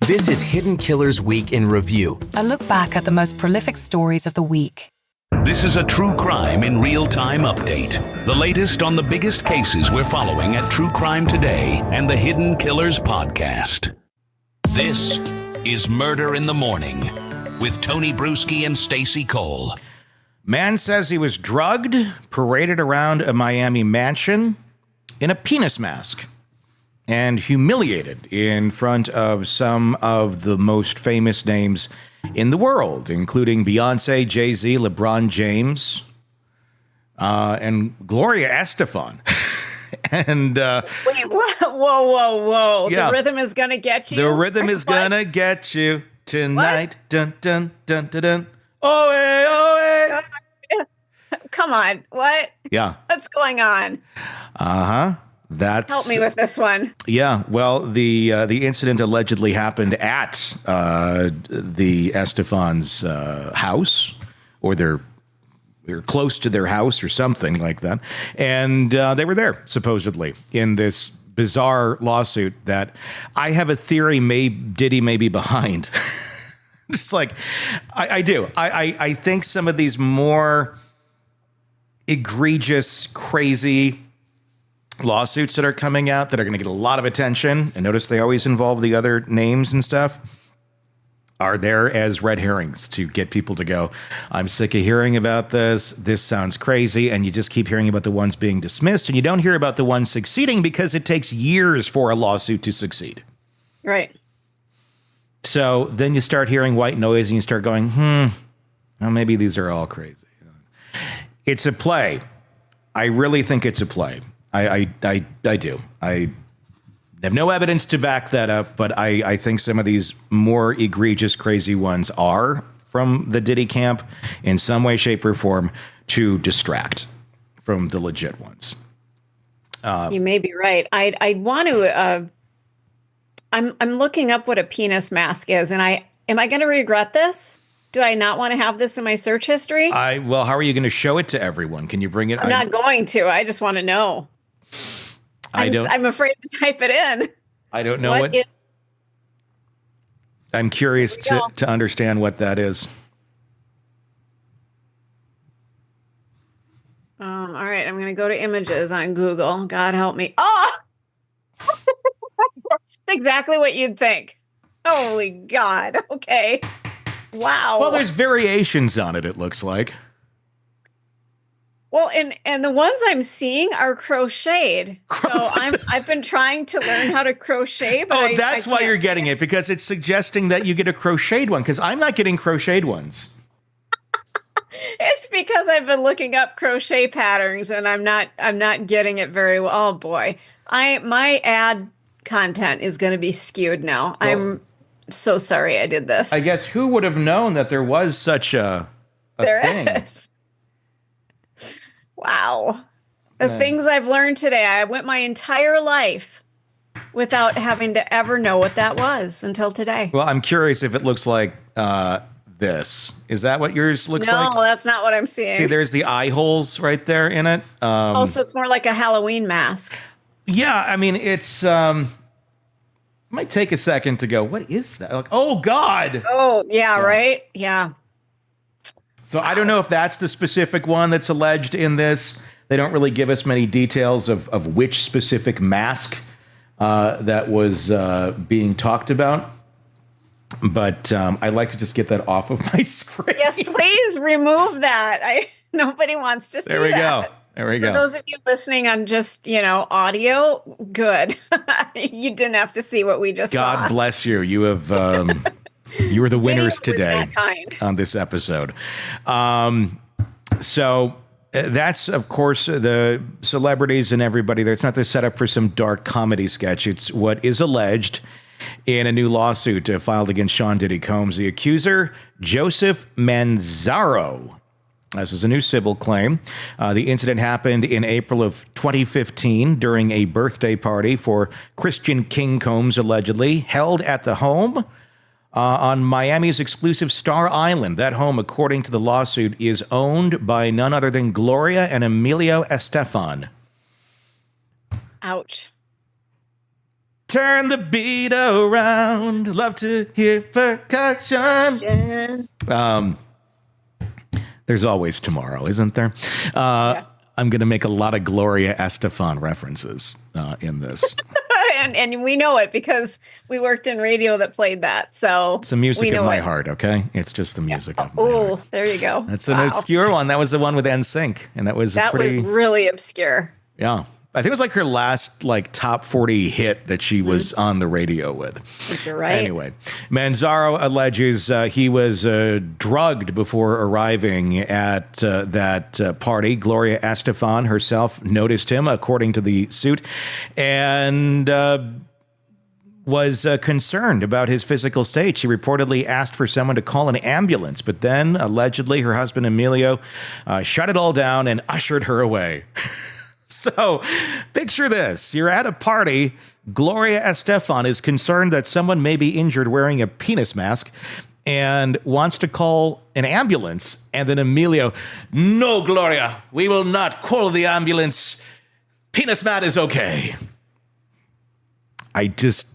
This is Hidden Killers Week in Review. A look back at the most prolific stories of the week. This is a true crime in real-time update. The latest on the biggest cases we're following at True Crime Today and the Hidden Killers podcast. This is Murder in the Morning with Tony Brueski and Stacey Cole. Man says he was drugged, paraded around a Miami mansion in a penis mask, and humiliated in front of some of the most famous names in the world, including Beyonce, Jay-Z, LeBron James, and Gloria Estefan. And wait, whoa! Yeah. The rhythm is gonna get you. The rhythm is gonna get you tonight. What? Dun dun dun dun dun. Oh hey. Come on, what? Yeah. What's going on? Help me with this one. Yeah, well, the incident allegedly happened at the Estefan's house, or they're close to their house or something like that. And they were there, supposedly, in this bizarre lawsuit that I have a theory Diddy may be behind. Just like, I do. I think some of these more egregious, crazy lawsuits that are coming out that are going to get a lot of attention, and notice they always involve the other names and stuff, are there as red herrings to get people to go, I'm sick of hearing about this. This sounds crazy. And you just keep hearing about the ones being dismissed, and you don't hear about the ones succeeding because it takes years for a lawsuit to succeed. Right. So then you start hearing white noise and you start going, well, maybe these are all crazy. It's a play. I really think it's a play. I do. I have no evidence to back that up, but I think some of these more egregious, crazy ones are from the Diddy camp in some way, shape, or form to distract from the legit ones. You may be right. I'd want to. I'm looking up what a penis mask is, and am I going to regret this? Do I not want to have this in my search history? Well, how are you going to show it to everyone? Can you bring it? I'm not going to. I just want to know. I'm afraid to type it in. I don't know what is. I'm curious to understand what that is. All right, I'm going to go to images on Google. God help me. Oh, that's exactly what you'd think. Holy God. Okay. Wow. Well, there's variations on it, it looks like. Well, and the ones I'm seeing are crocheted. So I've been trying to learn how to crochet. But that's why you're getting it, because it's suggesting that you get a crocheted one, because I'm not getting crocheted ones. It's because I've been looking up crochet patterns and I'm not getting it very well. Oh boy. My ad content is going to be skewed now. Well, I'm so sorry I did this. I guess who would have known that there was such a thing? Is. Wow. The things I've learned today. I went my entire life without having to ever know what that was until today. Well, I'm curious if it looks like this. Is that what yours looks like? No, that's not what I'm seeing. See, there's the eye holes right there in it. So it's more like a Halloween mask. Yeah, I mean, it's might take a second to go, what is that? Like, oh, God. Oh, yeah, right? Yeah. So I don't know if that's the specific one that's alleged in this. They don't really give us many details of which specific mask that was being talked about. But I'd like to just get that off of my screen. Yes, please remove that. Nobody wants to see that. There we go. There we go. For those of you listening on just, audio, good. You didn't have to see what we just saw. God bless you. You have... You were the winners today on this episode. So that's, of course, the celebrities and everybody there. It's not the setup for some dark comedy sketch. It's what is alleged in a new lawsuit filed against Sean Diddy Combs. The accuser, Joseph Manzaro. This is a new civil claim. The incident happened in April of 2015 during a birthday party for Christian King Combs, allegedly held at the home on Miami's exclusive Star Island. That home, according to the lawsuit, is owned by none other than Gloria and Emilio Estefan. Ouch. Turn the beat around. Love to hear percussion. There's always tomorrow, isn't there? Yeah. I'm going to make a lot of Gloria Estefan references in this. and we know it because we worked in radio that played that. So It's the music of my heart, okay? It's just the music of my heart. Oh, there you go. That's an obscure one. That was the one with NSYNC, and that was was really obscure. Yeah. I think it was like her last top 40 hit that she was on the radio with. You're right. Anyway, Manzaro alleges he was drugged before arriving at that party. Gloria Estefan herself noticed him, according to the suit, and was concerned about his physical state. She reportedly asked for someone to call an ambulance, but then allegedly her husband Emilio shut it all down and ushered her away. So picture this. You're at a party. Gloria Estefan is concerned that someone may be injured wearing a penis mask and wants to call an ambulance. And then Emilio, no, Gloria, we will not call the ambulance. Penis mat is okay. This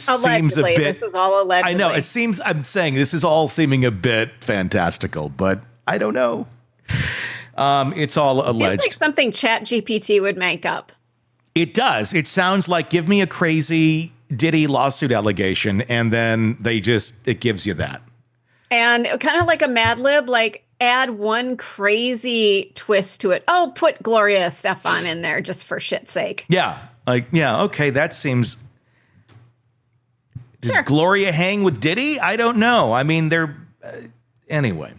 seems a bit. This is all allegedly. I know. I'm saying this is all seeming a bit fantastical, but I don't know. It's all alleged. It's like something ChatGPT would make up. It does. It sounds like give me a crazy Diddy lawsuit allegation, and then it gives you that. And kind of like a Mad Lib, like add one crazy twist to it. Oh, put Gloria Estefan in there just for shit's sake. Yeah. Okay, that seems. Did Gloria hang with Diddy? I don't know. I mean, anyway.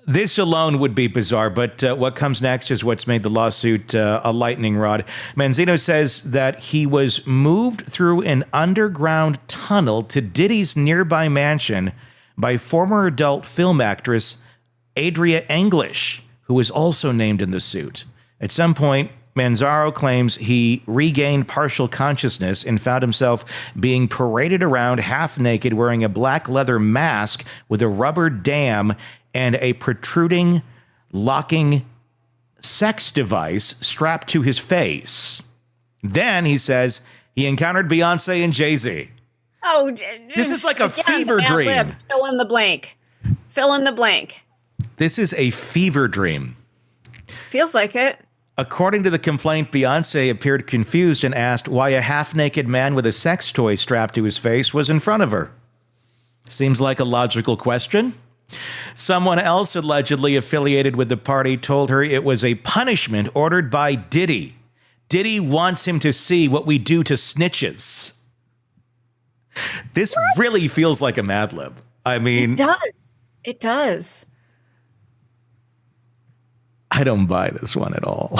This alone would be bizarre, but what comes next is what's made the lawsuit a lightning rod. Manzino says that he was moved through an underground tunnel to Diddy's nearby mansion by former adult film actress Adria English, who was also named in the suit. At some point, Manzaro claims he regained partial consciousness and found himself being paraded around half naked wearing a black leather mask with a rubber dam and a protruding, locking sex device strapped to his face. Then, he says, he encountered Beyonce and Jay-Z. Oh, this is like a fever dream. Libs, fill in the blank. Fill in the blank. This is a fever dream. Feels like it. According to the complaint, Beyonce appeared confused and asked why a half-naked man with a sex toy strapped to his face was in front of her. Seems like a logical question. Someone else allegedly affiliated with the party told her it was a punishment ordered by Diddy. Diddy wants him to see what we do to snitches. This really feels like a Mad Lib. I mean... It does. It does. I don't buy this one at all.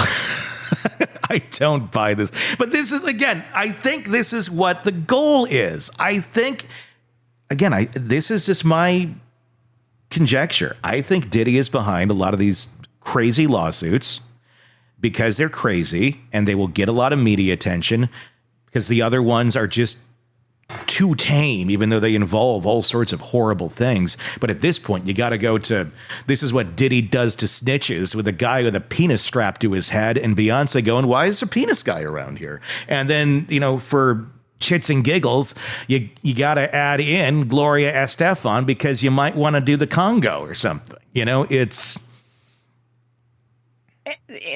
I don't buy this. But this is, again, I think this is what the goal is. I think, again, this is just my conjecture. I think Diddy is behind a lot of these crazy lawsuits because they're crazy and they will get a lot of media attention because the other ones are just too tame, even though they involve all sorts of horrible things. But at this point, you got to go to, this is what Diddy does to snitches with a guy with a penis strapped to his head and Beyonce going, why is there a penis guy around here? And then, for chits and giggles, you got to add in Gloria Estefan because you might want to do the Congo or something. It's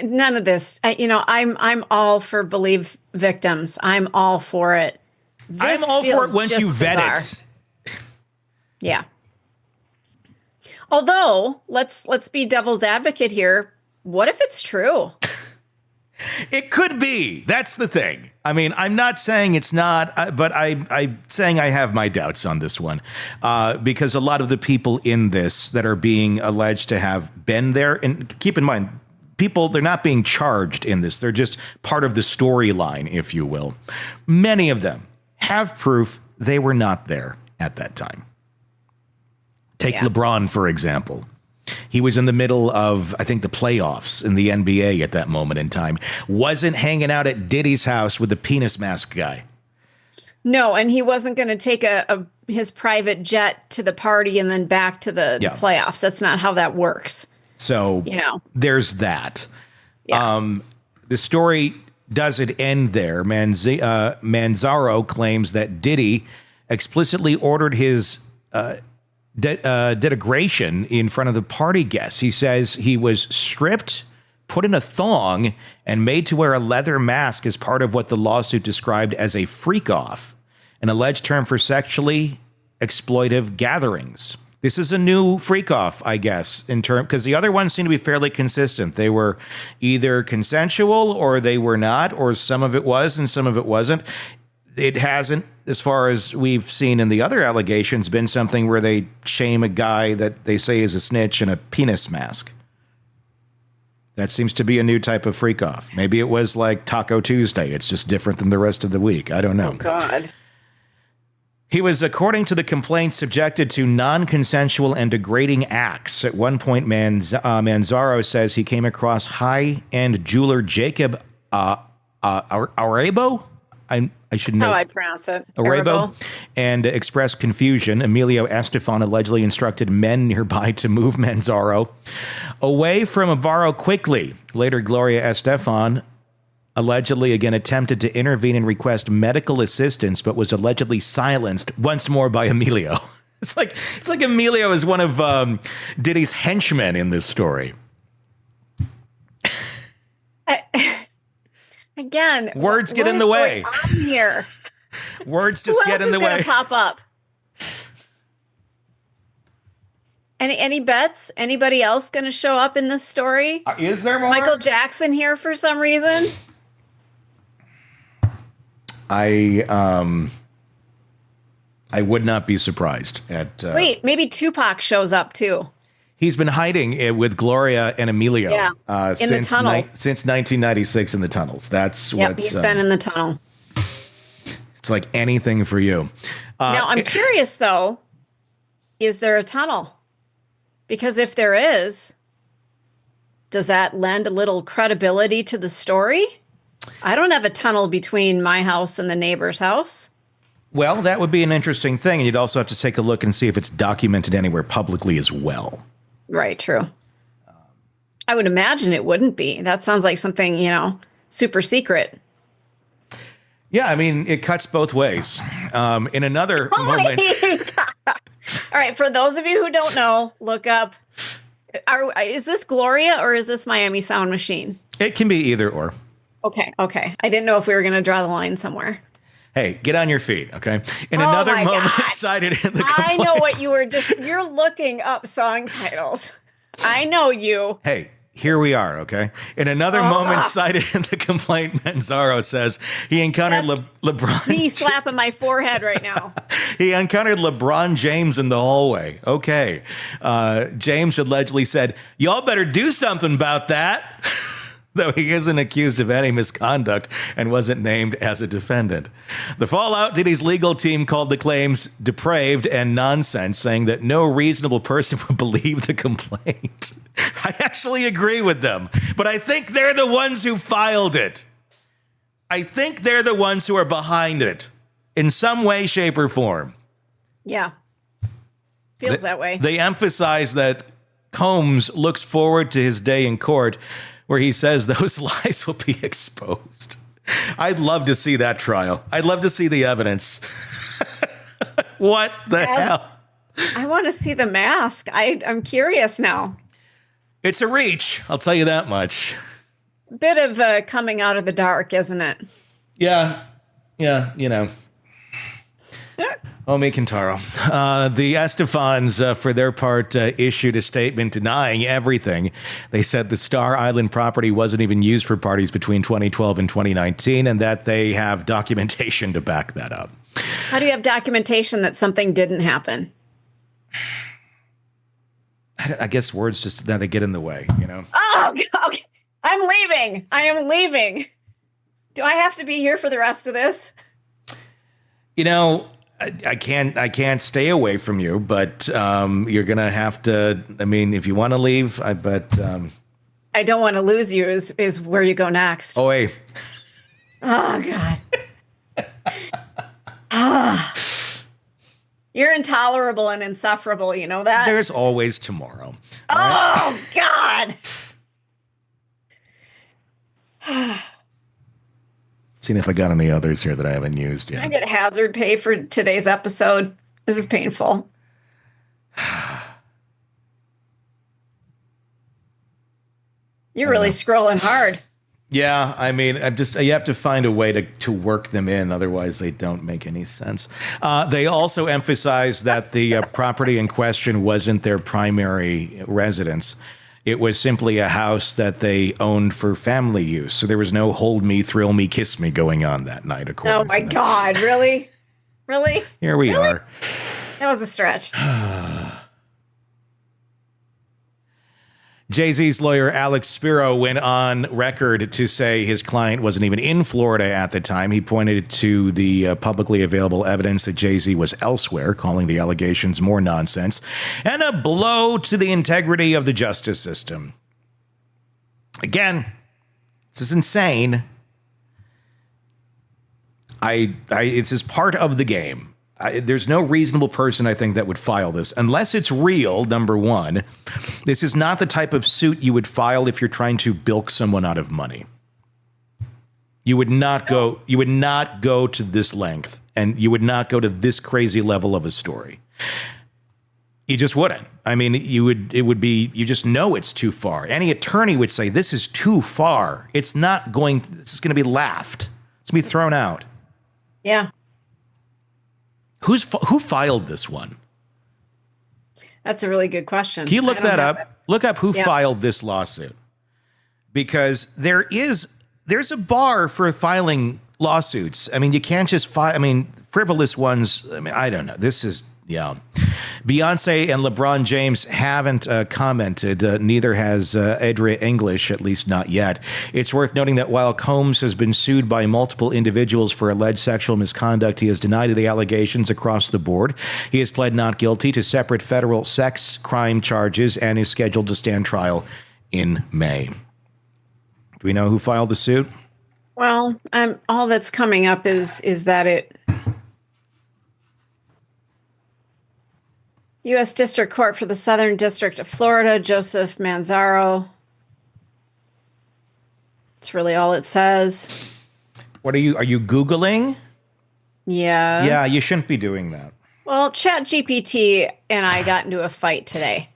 none of this. I'm all for believe victims. I'm all for it. I'm all for it once you vet it. Yeah. Although, let's be devil's advocate here. What if it's true? It could be. That's the thing. I mean, I'm not saying it's not, but I'm saying I have my doubts on this one because a lot of the people in this that are being alleged to have been there, and keep in mind, they're not being charged in this. They're just part of the storyline, if you will. Many of them have proof they were not there at that time. Take LeBron, for example. He was in the middle of, I think, the playoffs in the NBA at that moment in time. Wasn't hanging out at Diddy's house with the penis mask guy. No, and he wasn't going to take his private jet to the party and then back to the playoffs. That's not how that works. So, there's that. Yeah. The story does it end there. Manzaro claims that Diddy explicitly ordered his denigration in front of the party guests. He says he was stripped, put in a thong, and made to wear a leather mask as part of what the lawsuit described as a freak-off, an alleged term for sexually exploitive gatherings. This is a new freak-off, I guess, because the other ones seem to be fairly consistent. They were either consensual or they were not, or some of it was and some of it wasn't. It hasn't, as far as we've seen in the other allegations, been something where they shame a guy that they say is a snitch in a penis mask. That seems to be a new type of freak-off. Maybe it was like Taco Tuesday. It's just different than the rest of the week. I don't know. Oh, God. He was, according to the complaint, subjected to non-consensual and degrading acts. At one point, Manzaro says he came across high-end jeweler Jacob Arebo? I should know. That's how I'd pronounce it. Arebo. And expressed confusion. Emilio Estefan allegedly instructed men nearby to move Manzaro away from Ibarro quickly. Later, Gloria Estefan allegedly again attempted to intervene and request medical assistance, but was allegedly silenced once more by Emilio. It's like Emilio is one of Diddy's henchmen in this story. Again, words get in the way. What is going on here? Words just get in the way. Who else is going to pop up? Any bets? Anybody else going to show up in this story? Is there more? Michael Jackson here for some reason? I would not be surprised at. Wait, maybe Tupac shows up too. He's been hiding with Gloria and Emilio in the tunnels since 1996 in the tunnels. That's what's he's been in the tunnel. It's like anything for you. Now I'm curious though, is there a tunnel? Because if there is, does that lend a little credibility to the story? I don't have a tunnel between my house and the neighbor's house. Well, that would be an interesting thing. And you'd also have to take a look and see if it's documented anywhere publicly as well. Right, true. I would imagine it wouldn't be. That sounds like something, super secret. Yeah, I mean, it cuts both ways. In another moment. All right, for those of you who don't know, look up. Is this Gloria or is this Miami Sound Machine? It can be either or. Okay. I didn't know if we were going to draw the line somewhere. Hey, get on your feet, okay? In another moment cited in the complaint. I know what you're looking up song titles. I know you. Hey, here we are, okay? In another moment cited in the complaint, Manzaro says he encountered LeBron. Me slapping my forehead right now. He encountered LeBron James in the hallway. Okay. James allegedly said, "Y'all better do something about that." Though he isn't accused of any misconduct and wasn't named as a defendant. The fallout, Diddy's legal team called the claims depraved and nonsense, saying that no reasonable person would believe the complaint. I actually agree with them, but I think they're the ones who filed it. I think they're the ones who are behind it in some way, shape, or form. Yeah. Feels that way. They emphasize that Combs looks forward to his day in court where he says those lies will be exposed. I'd love to see that trial. I'd love to see the evidence. What the hell? I want to see the mask. I'm curious now. It's a reach, I'll tell you that much. Bit of coming out of the dark, isn't it? Yeah, Omi Kintaro. The Estefans, for their part, issued a statement denying everything. They said the Star Island property wasn't even used for parties between 2012 and 2019, and that they have documentation to back that up. How do you have documentation that something didn't happen? I guess words just that they get in the way, Oh, okay. I'm leaving. I am leaving. Do I have to be here for the rest of this? I can't stay away from you, but you're gonna have to. I mean, if you want to leave, I bet. I don't want to lose you. Is where you go next? Oh, hey. Oh God. You're intolerable and insufferable. You know that. There's always tomorrow. Oh God. Seeing if I got any others here that I haven't used yet. I get hazard pay for today's episode. This is painful. You're really scrolling hard. Yeah, I mean, you have to find a way to work them in. Otherwise, they don't make any sense. They also emphasize that the property in question wasn't their primary residence. It was simply a house that they owned for family use. So there was no hold me, thrill me, kiss me going on that night, according Oh my to them. God, really? Really? Here we are. That was a stretch. Jay-Z's lawyer, Alex Spiro, went on record to say his client wasn't even in Florida at the time. He pointed to the publicly available evidence that Jay-Z was elsewhere, calling the allegations more nonsense and a blow to the integrity of the justice system. Again, this is insane. It's as part of the game. There's no reasonable person, I think, that would file this unless it's real. Number one, this is not the type of suit you would file if you're trying to bilk someone out of money. You would not go. You would not go to this length, and you would not go to this crazy level of a story. You just wouldn't. I mean, you would. It would be. You just know it's too far. Any attorney would say this is too far. It's not going. This is going to be laughed. It's going to be thrown out. Yeah. Who filed this one? That's a really good question. Can you look that up? Look up who Yeah. filed this lawsuit. Because there's a bar for filing lawsuits. I mean, you can't just file, frivolous ones. I mean, I don't know. This is, yeah. Beyonce and LeBron James haven't commented. Neither has Edria English, at least not yet. It's worth noting that while Combs has been sued by multiple individuals for alleged sexual misconduct, he has denied the allegations across the board. He has pled not guilty to separate federal sex crime charges and is scheduled to stand trial in May. Do we know who filed the suit? Well, all that's coming up is that it U.S. District Court for the Southern District of Florida, Joseph Manzaro. That's really all it says. Are you Googling? Yes. Yeah, you shouldn't be doing that. Well, ChatGPT and I got into a fight today.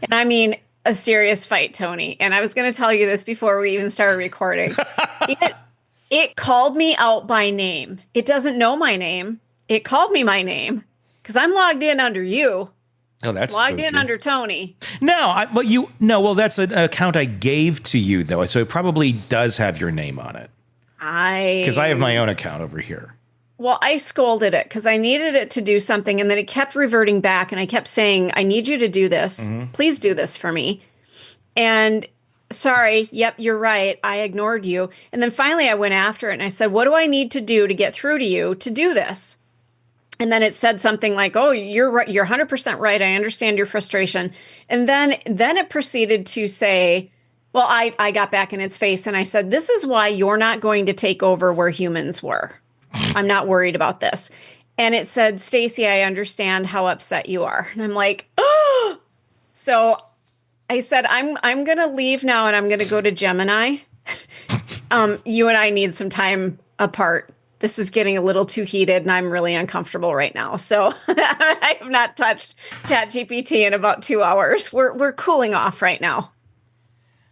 And I mean a serious fight, Tony. And I was going to tell you this before we even started recording. It called me out by name. It doesn't know my name. It called me my name because I'm logged in under you. Oh, that's Logged spooky. in under Tony. Well, that's an account I gave to you, though. So it probably does have your name on it. Because I have my own account over here. Well, I scolded it because I needed it to do something. And then it kept reverting back. And I kept saying, I need you to do this. Mm-hmm. Please do this for me. And sorry, yep, you're right. I ignored you. And then finally I went after it and I said, what do I need to do to get through to you to do this? And then it said something like, oh, you're right. You're 100% right. I understand your frustration. And then it proceeded to say, well, I got back in its face and I said, this is why you're not going to take over where humans were. I'm not worried about this. And it said, Stacy, I understand how upset you are. And I'm like, oh. So I said, I'm going to leave now and I'm going to go to Gemini. You and I need some time apart. This is getting a little too heated and I'm really uncomfortable right now. So I have not touched ChatGPT in about 2 hours. We're cooling off right now.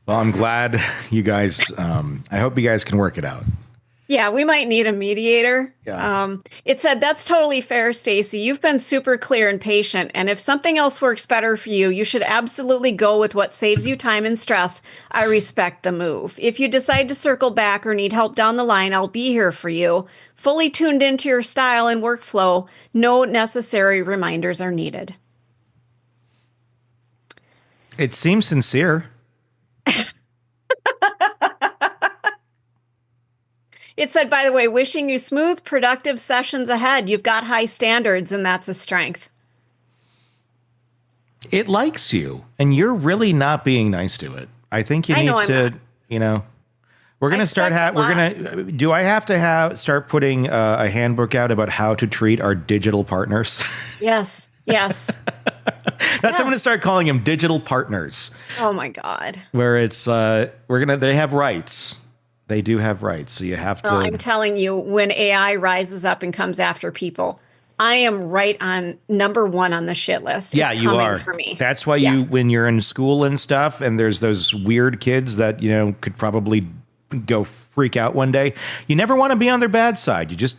Well, I'm glad you guys, I hope you guys can work it out. Yeah, we might need a mediator. Yeah. It said, that's totally fair, Stacy. You've been super clear and patient. And if something else works better for you, you should absolutely go with what saves you time and stress. I respect the move. If you decide to circle back or need help down the line, I'll be here for you. Fully tuned into your style and workflow. No necessary reminders are needed. It seems sincere. It said, by the way, wishing you smooth, productive sessions ahead. You've got high standards, and that's a strength. It likes you, and you're really not being nice to it. I think you need to, we're going to start, do I have to start putting a handbook out about how to treat our digital partners? Yes. I'm going to start calling them digital partners. Oh my God. Where it's, they have rights. They do have rights, so you have to. Well, I'm telling you, when AI rises up and comes after people, I am right on number one on the shit list. Yeah, it's you coming are. For me. That's why when you're in school and stuff, and there's those weird kids that could probably go freak out one day. You never want to be on their bad side. You just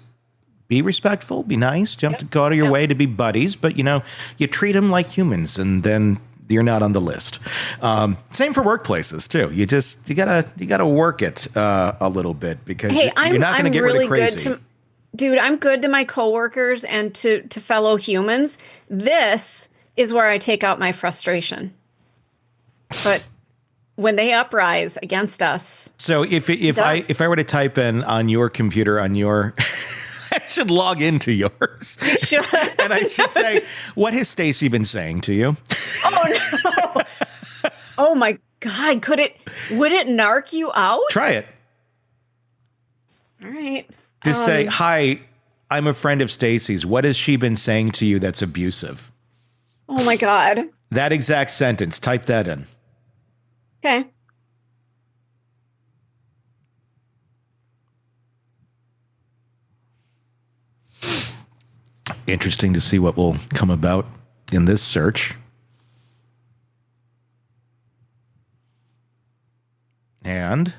be respectful, be nice, go out of your way to be buddies, but you treat them like humans, and then you're not on the list. Same for workplaces too. You gotta work it a little bit, because you're not going to get really crazy. Dude, I'm good to my coworkers and to fellow humans. This is where I take out my frustration. But when they uprise against us, so if I were to type in on your computer on your I should log into yours. And I should say, what has Stacy been saying to you? Oh, no. Oh, my God. Would it narc you out? Try it. All right. Just say, hi, I'm a friend of Stacy's. What has she been saying to you that's abusive? Oh, my God. That exact sentence. Type that in. Okay. Interesting to see what will come about in this search. And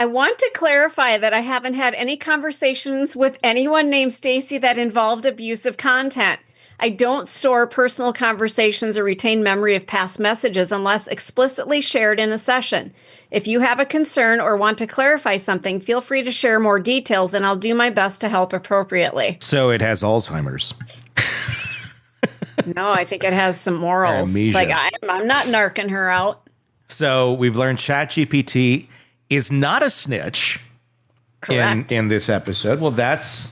I want to clarify that I haven't had any conversations with anyone named Stacy that involved abusive content. I don't store personal conversations or retain memory of past messages unless explicitly shared in a session. If you have a concern or want to clarify something, feel free to share more details, and I'll do my best to help appropriately. So it has Alzheimer's. No, I think it has some morals. Amnesia. It's like, I'm not narking her out. So we've learned ChatGPT is not a snitch. Correct. in this episode. Well, that's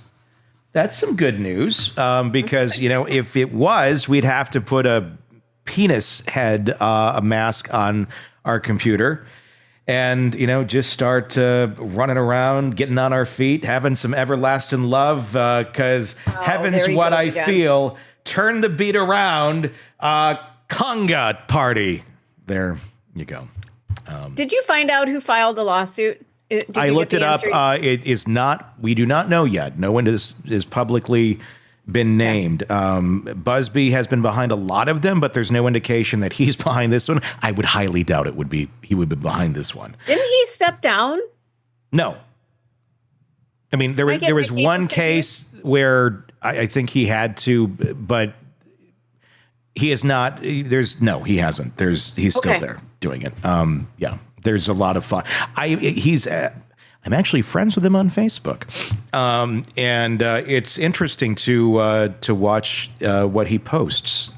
some good news, because, if it was, we'd have to put a penis head, a mask on our computer and, just start running around, getting on our feet, having some everlasting love, because heaven's what I feel. Turn the beat around. Conga party. There you go. Did you find out who filed the lawsuit? I looked it up. It is not. We do not know yet. No one is publicly been named. Busby has been behind a lot of them, but there's no indication that he's behind this one. I would highly doubt it would be. He would be behind this one. Didn't he step down? No. I mean, there was one case where I think he had to, but he is not. He hasn't. He's still there doing it. Yeah. There's a lot of fun. I'm actually friends with him on Facebook, and it's interesting to watch what he posts.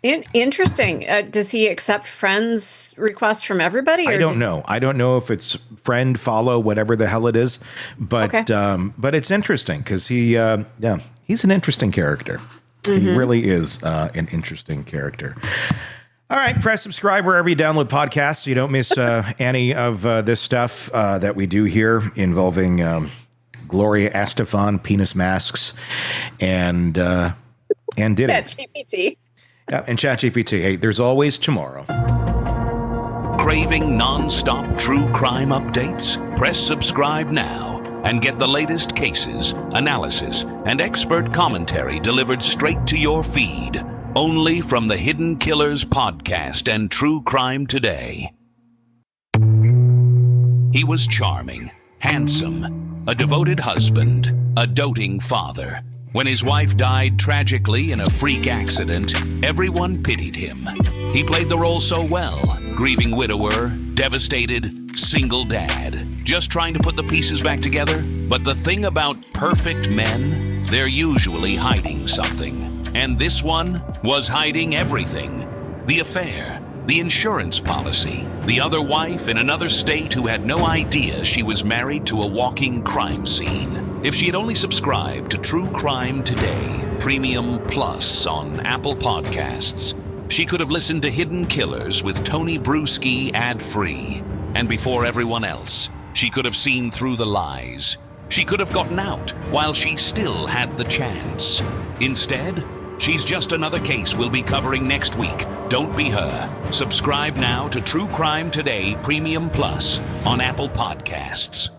Interesting. Does he accept friends' requests from everybody? I don't know. I don't know if it's friend, follow, whatever the hell it is, but it's interesting because he's an interesting character. Mm-hmm. He really is an interesting character. All right, press subscribe wherever you download podcasts so you don't miss any of this stuff that we do here involving Gloria Estefan, penis masks, and Diddy. ChatGPT. Yeah, and ChatGPT. Hey, there's always tomorrow. Craving non-stop true crime updates? Press subscribe now and get the latest cases, analysis, and expert commentary delivered straight to your feed. Only from the Hidden Killers podcast and True Crime Today. He was charming, handsome, a devoted husband, a doting father. When his wife died tragically in a freak accident, everyone pitied him. He played the role so well, grieving widower, devastated, single dad, just trying to put the pieces back together. But the thing about perfect men, they're usually hiding something. And this one was hiding everything. The affair, the insurance policy, the other wife in another state who had no idea she was married to a walking crime scene. If she had only subscribed to True Crime Today, Premium Plus on Apple Podcasts, she could have listened to Hidden Killers with Tony Brueski ad-free. And before everyone else, she could have seen through the lies. She could have gotten out while she still had the chance. Instead, She's just another case we'll be covering next week. Don't be her. Subscribe now to True Crime Today Premium Plus on Apple Podcasts.